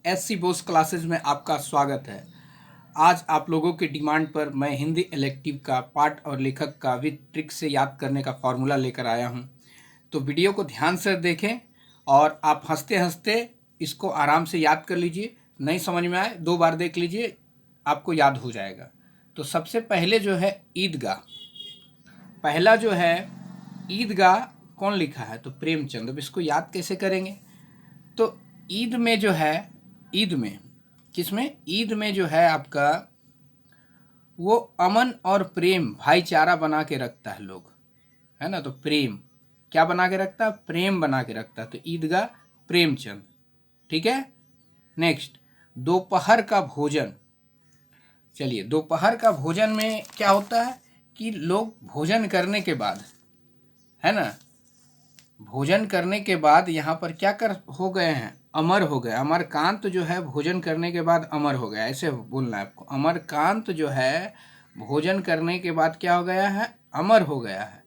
SC Bose classes में आपका स्वागत है। आज आप लोगों के डिमांड पर मैं हिंदी इलेक्टिव का पाठ और लेखक का विद ट्रिक से याद करने का फॉर्मूला लेकर आया हूं। तो वीडियो को ध्यान से देखें और आप हंसते हंसते इसको आराम से याद कर लीजिए। नहीं समझ में आए 2 बार देख लीजिए, आपको याद हो जाएगा। तो सबसे पहले जो है ईदगाह, पहला जो है ईदगाह कौन लिखा है? तो प्रेमचंद। अब इसको याद कैसे करेंगे? तो ईद में जो है, ईद में किसमें? ईद में जो है आपका वो अमन और प्रेम भाईचारा बना के रखता है लोग, है ना। तो प्रेम क्या बना के रखता है? प्रेम बना के रखता है। तो ईदगाह प्रेमचंद, ठीक है। नेक्स्ट, दोपहर का भोजन। चलिए, दोपहर का भोजन में क्या होता है कि लोग भोजन करने के बाद, है ना, भोजन करने के बाद यहाँ पर क्या कर हो गए हैं? अमर हो गए। अमरकांत जो है भोजन करने के बाद अमर हो गया, ऐसे बोलना है आपको। अमरकांत जो है भोजन करने के बाद क्या हो गया है? अमर हो गया है,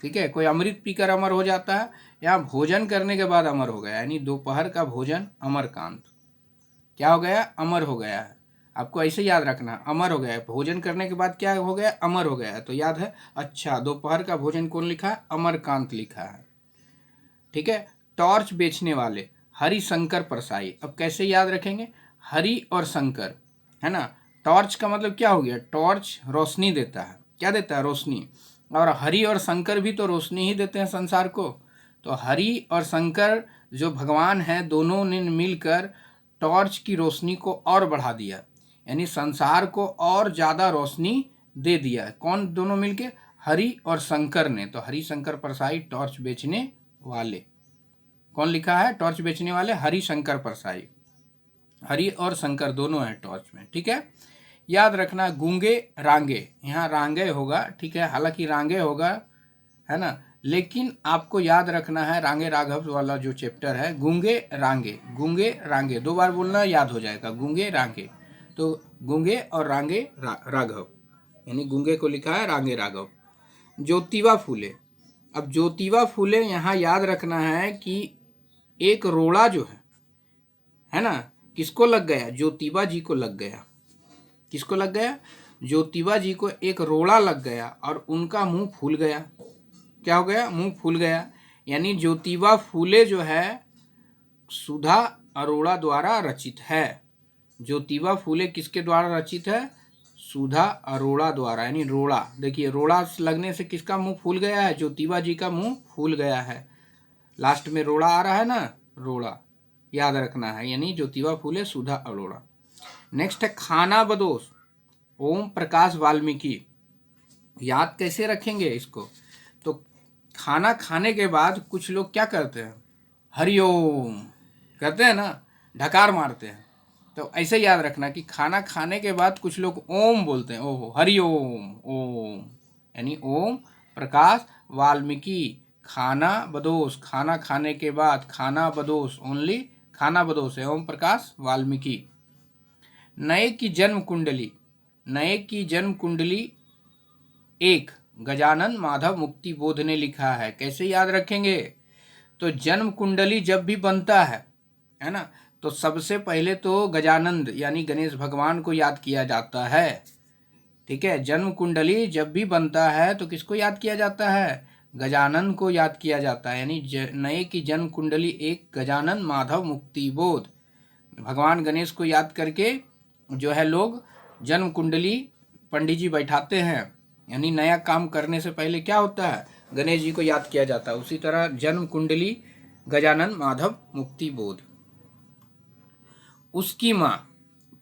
ठीक है। कोई अमृत पीकर अमर हो जाता है, यहाँ भोजन करने के बाद अमर हो गया, यानी दोपहर का भोजन अमरकांत क्या हो गया? अमर हो गया है। आपको ऐसे याद रखना, अमर हो गया है। भोजन करने के बाद क्या हो गया? अमर हो गया है। तो याद है, अच्छा दोपहर का भोजन कौन लिखा है? अमरकांत लिखा है, ठीक है। टॉर्च बेचने वाले हरिशंकर परसाई। अब कैसे याद रखेंगे? हरि और शंकर, है ना। टॉर्च का मतलब क्या हो गया? टॉर्च रोशनी देता है। क्या देता है? रोशनी। और हरि और शंकर भी तो रोशनी ही देते हैं संसार को। तो हरि और शंकर जो भगवान हैं, दोनों ने मिलकर टॉर्च की रोशनी को और बढ़ा दिया, यानी संसार को और ज़्यादा रोशनी दे दिया। कौन दोनों मिलके? हरि और शंकर ने। तो हरिशंकर परसाई टॉर्च बेचने वाले। कौन लिखा है? टॉर्च बेचने वाले हरिशंकर परसाई। हरि और शंकर दोनों हैं टॉर्च में, ठीक है। याद रखना, गूंगे रांगे, यहाँ रांगे होगा, ठीक है। हालांकि रांगे होगा, है ना, लेकिन आपको याद रखना है रांगे राघव वाला जो चैप्टर है, गूंगे रांगे। गूंगे रांगे 2 बार बोलना, याद हो जाएगा। गूंगे रांगे, तो गूंगे और रांगे राघव, यानी गूंगे को लिखा है रांगे राघव। ज्योतिबा फूले। अब ज्योतिबा फूले यहाँ याद रखना है कि एक रोड़ा जो है ना, किसको लग गया? ज्योतिबा जी को लग गया। किसको लग गया? ज्योतिबा जी को एक रोड़ा लग गया और उनका मुंह फूल गया। क्या हो गया? मुंह फूल गया। यानी ज्योतिबा फूले जो है सुधा अरोड़ा द्वारा रचित है। ज्योतिबा फूले किसके द्वारा रचित है? सुधा अरोड़ा द्वारा, यानी रोड़ा। देखिए, रोड़ा लगने से किसका मुंह फूल गया है? ज्योतिबा जी का मुंह फूल गया है। लास्ट में रोड़ा आ रहा है ना, रोड़ा याद रखना है, यानी ज्योतिबा फूले सुधा अरोड़ा। नेक्स्ट है खाना बदोश, ओम प्रकाश वाल्मीकि। याद कैसे रखेंगे इसको? तो खाना खाने के बाद कुछ लोग क्या करते हैं? हरिओम करते हैं ना, ढकार मारते हैं। तो ऐसे याद रखना कि खाना खाने के बाद कुछ लोग ओम बोलते हैं। ओहो, हरिओम, ओम, यानी ओम प्रकाश वाल्मीकि। खाना बदोश, खाना खाने के बाद, खाना बदोश, ओनली खाना बदोश है, ओम प्रकाश वाल्मीकि। नए की जन्म कुंडली, नए की जन्म कुंडली 1 गजानन माधव मुक्ति बोध ने लिखा है। कैसे याद रखेंगे? तो जन्म कुंडली जब भी बनता है ना, तो सबसे पहले तो गजानंद यानी गणेश भगवान को याद किया जाता है, ठीक है। जन्म कुंडली जब भी बनता है तो किसको याद किया जाता है? गजानन को याद किया जाता है, यानी नए की जन्म कुंडली 1 गजानन माधव मुक्ति बोध। भगवान गणेश को याद करके जो है लोग जन्म कुंडली पंडित जी बैठाते हैं, यानी नया काम करने से पहले क्या होता है? गणेश जी को याद किया जाता है। उसी तरह जन्म कुंडली गजानन माधव मुक्ति बोध। उसकी माँ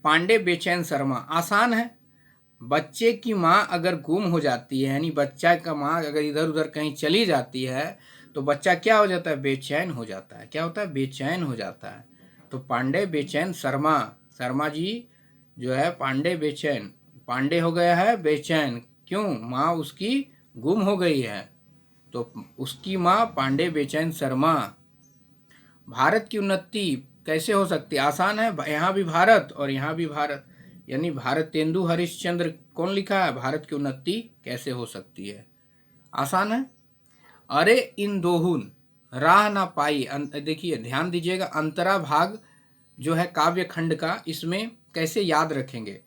पांडे बेचैन शर्मा। आसान है। बच्चे की माँ अगर गुम हो जाती है, यानी बच्चा का माँ अगर इधर उधर कहीं चली जाती है, तो बच्चा क्या हो जाता है? बेचैन हो जाता है। क्या होता है? बेचैन हो जाता है। तो पांडे बेचैन शर्मा, शर्मा जी जो है पांडे बेचैन, पांडे हो गया है बेचैन। क्यों? माँ उसकी गुम हो गई है। तो उसकी माँ पांडे बेचैन शर्मा। भारत की उन्नति कैसे हो सकती है? आसान है। यहाँ भी भारत और यहाँ भी भारत, यानी भारतेंदु हरिश्चंद्र कौन लिखा है? भारत की उन्नति कैसे हो सकती है? आसान है। अरे इन दोहुन राह ना पाई, देखिए ध्यान दीजिएगा, अंतरा भाग जो है काव्य खंड का, इसमें कैसे याद रखेंगे।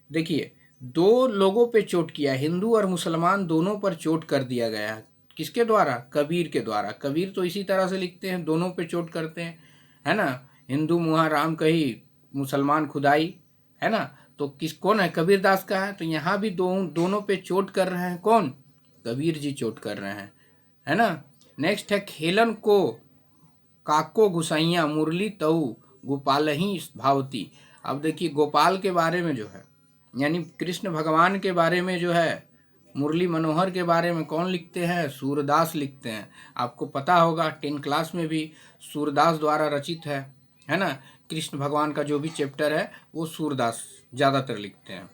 देखिए, दो लोगों पे चोट किया, हिंदू और मुसलमान दोनों पर चोट कर दिया गया है। किसके द्वारा? कबीर के द्वारा। कबीर तो इसी तरह से लिखते हैं, दोनों पे चोट करते हैं, है ना। हिंदू मुहा राम कही, मुसलमान खुदाई, है ना। तो कौन है? कबीरदास का है। तो यहाँ भी दोनों पे चोट कर रहे हैं, कौन? कबीर जी चोट कर रहे हैं, है ना। नेक्स्ट है, खेलन को काको गुसाइया मुरली तऊ गोपाल ही भावती। अब देखिए, गोपाल के बारे में जो है, यानी कृष्ण भगवान के बारे में जो है, मुरली मनोहर के बारे में कौन लिखते हैं? सूरदास लिखते हैं। आपको पता होगा 10 क्लास में भी सूरदास द्वारा रचित है ना। कृष्ण भगवान का जो भी चैप्टर है वो सूरदास ज़्यादातर लिखते हैं।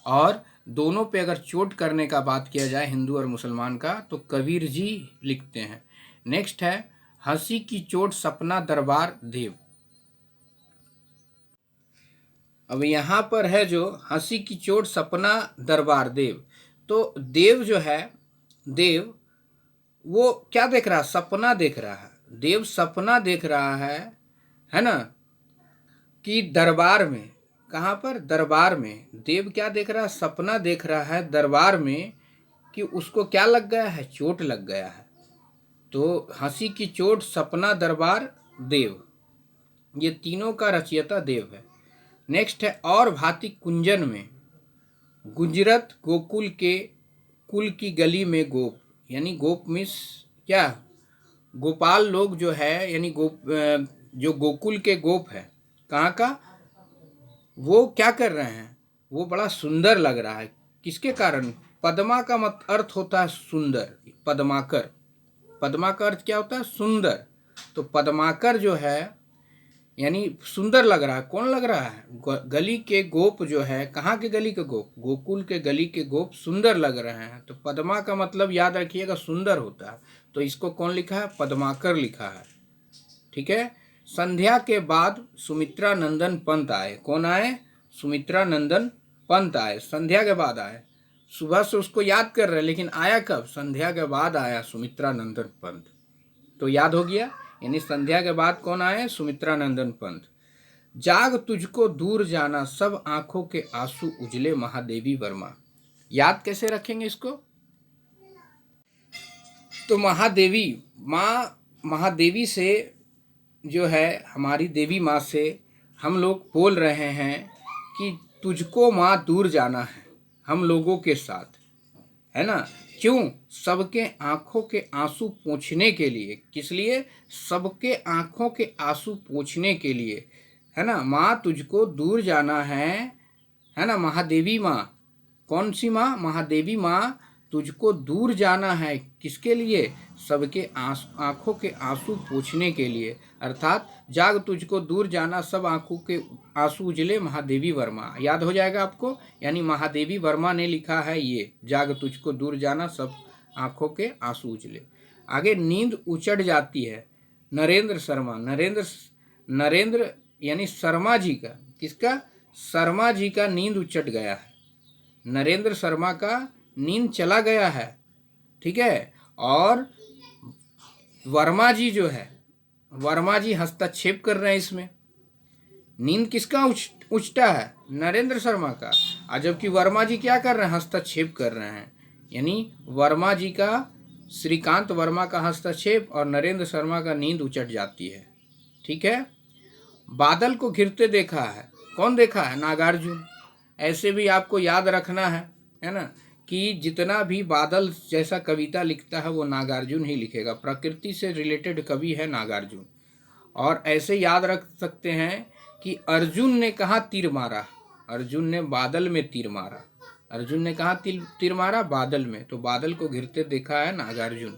और दोनों पे अगर चोट करने का बात किया जाए हिंदू और मुसलमान का, तो कबीर जी लिखते हैं। नेक्स्ट है, हंसी की चोट सपना दरबार देव। अब यहाँ पर है जो हंसी की चोट सपना दरबार देव, तो देव जो है, देव वो क्या देख रहा है? सपना देख रहा है। देव सपना देख रहा है ना, कि दरबार में, कहाँ पर? दरबार में। देव क्या देख रहा है? सपना देख रहा है दरबार में, कि उसको क्या लग गया है? चोट लग गया है। तो हंसी की चोट सपना दरबार देव, ये तीनों का रचयिता देव है। नेक्स्ट है, और भांति कुंजन में गुजरत गोकुल के कुल की गली में गोप, यानी गोप मिस क्या? गोपाल लोग जो है, यानी जो गोकुल के गोप है, कहाँ का? वो क्या कर रहे हैं? वो बड़ा सुंदर लग रहा है। किसके कारण? पद्मा का अर्थ होता है सुंदर, पद्माकर। पद्मा का अर्थ क्या होता है? सुंदर। तो पद्माकर जो है, यानी सुंदर लग रहा है। कौन लग रहा है? गली के गोप जो है, कहाँ के गली के गोप? गोकुल के गली के गोप सुंदर लग रहे हैं। तो पद्मा का मतलब याद रखिएगा सुंदर होता है। तो इसको कौन लिखा है? पद्माकर लिखा है, ठीक है। संध्या के बाद सुमित्रा नंदन पंत आए। कौन आए? सुमित्रा नंदन पंत आए, संध्या के बाद आए। सुबह से उसको याद कर रहे हैं, लेकिन आया कब? संध्या के बाद आया सुमित्रा नंदन पंत। तो याद हो गया, यानी संध्या के बाद कौन आए? सुमित्रा नंदन पंत। जाग तुझको दूर जाना, सब आंखों के आंसू उजले महादेवी वर्मा। याद कैसे रखेंगे इसको? तो महादेवी माँ, महादेवी से जो है, हमारी देवी माँ से हम लोग बोल रहे हैं कि तुझको माँ दूर जाना है हम लोगों के साथ, है ना। क्यों? सबके आंखों के आंसू पोंछने के लिए। किस लिए? सबके आंखों के आंसू पोंछने के लिए, है ना। माँ तुझको दूर जाना है ना। महादेवी माँ, कौन सी माँ? महादेवी माँ, तुझको दूर जाना है। किसके लिए? सबके आंखों के आंसू पोंछने के लिए। अर्थात जाग तुझको दूर जाना, सब आंखों के आंसू उजले महादेवी वर्मा। याद हो जाएगा आपको, यानी महादेवी वर्मा ने लिखा है ये, जाग तुझको दूर जाना, सब आंखों के आंसू उजले। आगे, नींद उचट जाती है, नरेंद्र शर्मा। नरेंद्र यानी शर्मा जी का, किसका? शर्मा जी का नींद उचट गया है। नरेंद्र शर्मा का नींद चला गया है, ठीक है। और वर्मा जी जो है, वर्मा जी हस्तक्षेप कर रहे हैं इसमें। नींद किसका उचटा है? नरेंद्र शर्मा का। और जबकि वर्मा जी क्या कर रहे हैं? हस्तक्षेप कर रहे हैं। यानी वर्मा जी का, श्रीकांत वर्मा का हस्तक्षेप, और नरेंद्र शर्मा का नींद उचट जाती है, ठीक है। बादल को घिरते देखा है, कौन देखा है? नागार्जुन। ऐसे भी आपको याद रखना है ना, कि जितना भी बादल जैसा कविता लिखता है वो नागार्जुन ही लिखेगा। प्रकृति से रिलेटेड कवि है नागार्जुन। और ऐसे याद रख सकते हैं कि अर्जुन ने कहाँ तीर मारा? अर्जुन ने बादल में तीर मारा। अर्जुन ने कहाँ तीर मारा? बादल में। तो बादल को घिरते देखा है नागार्जुन।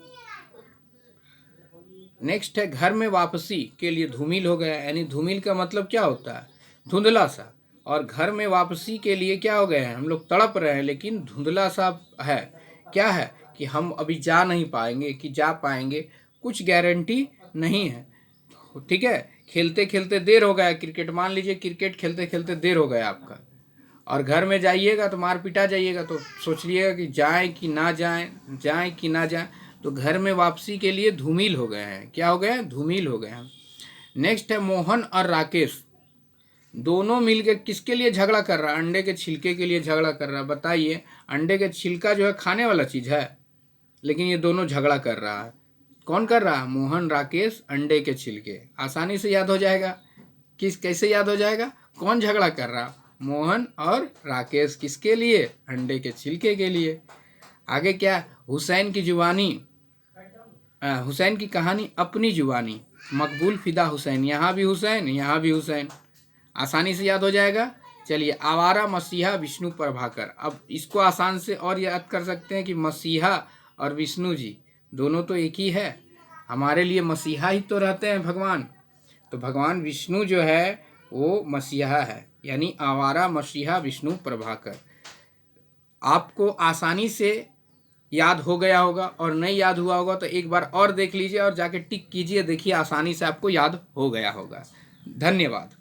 नेक्स्ट है, घर में वापसी के लिए धूमिल हो गया। यानी धूमिल का मतलब क्या होता है? धुंधला सा। और घर में वापसी के लिए क्या हो गए हैं? हम लोग तड़प रहे हैं, लेकिन धुंधला सा है। क्या है? कि हम अभी जा नहीं पाएंगे, कि जा पाएंगे, कुछ गारंटी नहीं है, ठीक है। खेलते खेलते देर हो गया, क्रिकेट मान लीजिए, क्रिकेट खेलते खेलते देर हो गया आपका, और घर में जाइएगा तो मार पिटा जाइएगा। तो सोचिएगा कि जाएं कि ना जाएं, जाएं कि ना जाएं। तो घर में वापसी के लिए धूमिल हो गए हैं। क्या हो गए हैं? धूमिल हो गए हैं। नेक्स्ट है, मोहन और राकेश। दोनों मिलके किसके लिए झगड़ा कर रहा है? अंडे के छिलके के लिए झगड़ा कर रहा है। बताइए, अंडे के छिलका जो है खाने वाला चीज़ है, लेकिन ये दोनों झगड़ा कर रहा है। कौन कर रहा है? मोहन राकेश अंडे के छिलके। आसानी से याद हो जाएगा। कैसे याद हो जाएगा? कौन झगड़ा कर रहा? मोहन और राकेश। किसके लिए? अंडे के छिलके के लिए। आगे क्या? हुसैन की जुबानी, हुसैन की कहानी अपनी जुबानी, मकबूल फिदा हुसैन। यहाँ भी हुसैन, यहाँ भी हुसैन। आसानी से याद हो जाएगा। चलिए, आवारा मसीहा विष्णु प्रभाकर। अब इसको आसान से और याद कर सकते हैं कि मसीहा और विष्णु जी दोनों तो एक ही है। हमारे लिए मसीहा ही तो रहते हैं भगवान। तो भगवान विष्णु जो है वो मसीहा है, यानी आवारा मसीहा विष्णु प्रभाकर। आपको आसानी से याद हो गया होगा, और नहीं याद हुआ होगा तो एक बार और देख लीजिए और जाके टिक कीजिए। देखिए, आसानी से आपको याद हो गया होगा। धन्यवाद।